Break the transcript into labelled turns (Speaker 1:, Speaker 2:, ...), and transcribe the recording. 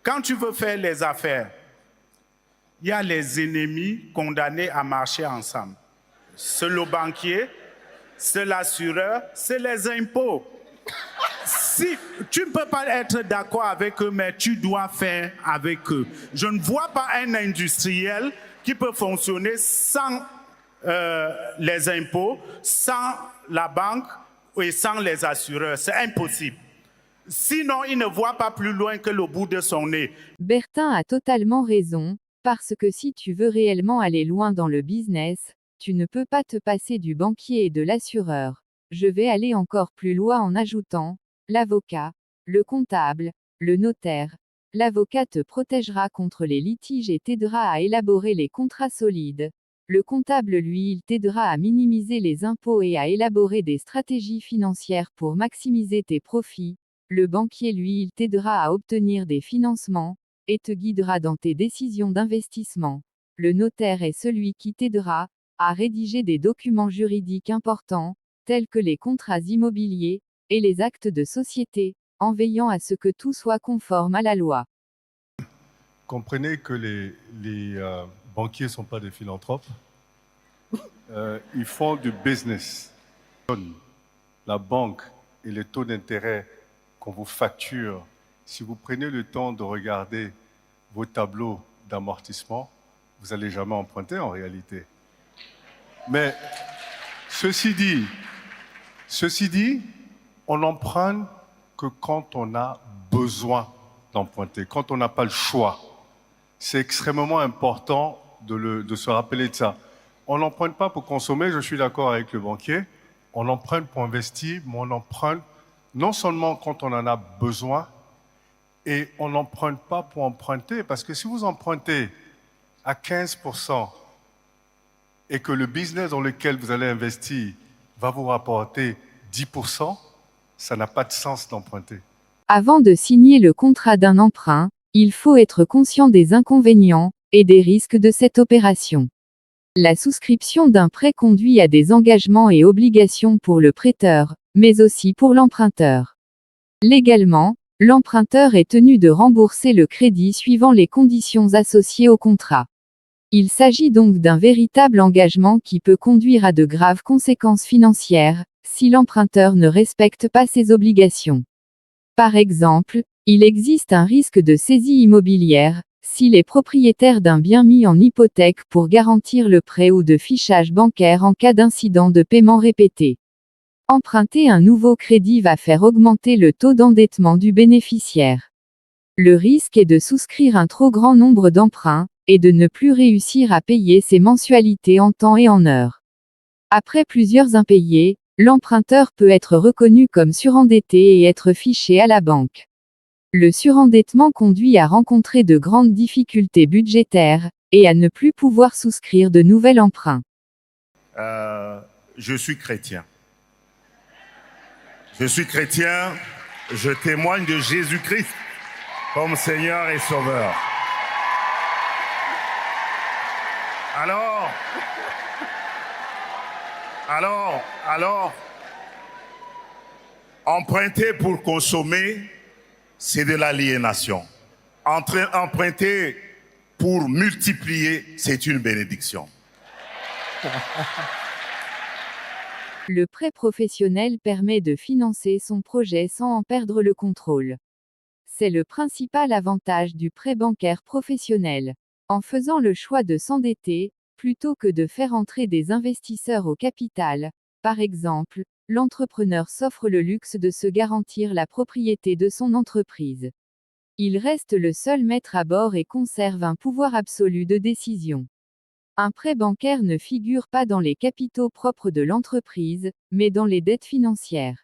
Speaker 1: Quand tu veux faire les affaires, il y a les ennemis condamnés à marcher ensemble. C'est le banquier, c'est l'assureur, c'est les impôts. Si tu ne peux pas être d'accord avec eux, mais tu dois faire avec eux. Je ne vois pas un industriel qui peut fonctionner sans les impôts, sans la banque et sans les assureurs. C'est impossible. Sinon, il ne voit pas plus loin que le bout de son nez.
Speaker 2: Bertin a totalement raison, parce que si tu veux réellement aller loin dans le business, tu ne peux pas te passer du banquier et de l'assureur. Je vais aller encore plus loin en ajoutant, l'avocat, le comptable, le notaire. L'avocat te protégera contre les litiges et t'aidera à élaborer les contrats solides. Le comptable, lui, il t'aidera à minimiser les impôts et à élaborer des stratégies financières pour maximiser tes profits. Le banquier, lui, il t'aidera à obtenir des financements et te guidera dans tes décisions d'investissement. Le notaire est celui qui t'aidera à rédiger des documents juridiques importants, tels que les contrats immobiliers et les actes de société, en veillant à ce que tout soit conforme à la loi.
Speaker 3: Comprenez que les banquiers ne sont pas des philanthropes. Ils font du business. La banque et les taux d'intérêt qu'on vous facture, si vous prenez le temps de regarder vos tableaux d'amortissement, vous n'allez jamais emprunter en réalité. Mais ceci dit, on n'emprunte que quand on a besoin d'emprunter, quand on n'a pas le choix. C'est extrêmement important de se rappeler de ça. On n'emprunte pas pour consommer, je suis d'accord avec le banquier, on emprunte pour investir, mais on emprunte non seulement quand on en a besoin, et on n'emprunte pas pour emprunter, parce que si vous empruntez à 15% et que le business dans lequel vous allez investir va vous rapporter 10%, ça n'a pas de sens d'emprunter.
Speaker 2: Avant de signer le contrat d'un emprunt, il faut être conscient des inconvénients et des risques de cette opération. La souscription d'un prêt conduit à des engagements et obligations pour le prêteur, mais aussi pour l'emprunteur. Légalement, l'emprunteur est tenu de rembourser le crédit suivant les conditions associées au contrat. Il s'agit donc d'un véritable engagement qui peut conduire à de graves conséquences financières, si l'emprunteur ne respecte pas ses obligations. Par exemple, il existe un risque de saisie immobilière, s'il est propriétaire d'un bien mis en hypothèque pour garantir le prêt ou de fichage bancaire en cas d'incident de paiement répété. Emprunter un nouveau crédit va faire augmenter le taux d'endettement du bénéficiaire. Le risque est de souscrire un trop grand nombre d'emprunts, et de ne plus réussir à payer ses mensualités en temps et en heure. Après plusieurs impayés, l'emprunteur peut être reconnu comme surendetté et être fiché à la banque. Le surendettement conduit à rencontrer de grandes difficultés budgétaires, et à ne plus pouvoir souscrire de nouvel emprunt.
Speaker 1: Je suis chrétien. Je témoigne de Jésus-Christ comme Seigneur et Sauveur. Alors, emprunter pour consommer, c'est de l'aliénation. Emprunter pour multiplier, c'est une bénédiction.
Speaker 2: Le prêt professionnel permet de financer son projet sans en perdre le contrôle. C'est le principal avantage du prêt bancaire professionnel. En faisant le choix de s'endetter, plutôt que de faire entrer des investisseurs au capital, par exemple, l'entrepreneur s'offre le luxe de se garantir la propriété de son entreprise. Il reste le seul maître à bord et conserve un pouvoir absolu de décision. Un prêt bancaire ne figure pas dans les capitaux propres de l'entreprise, mais dans les dettes financières.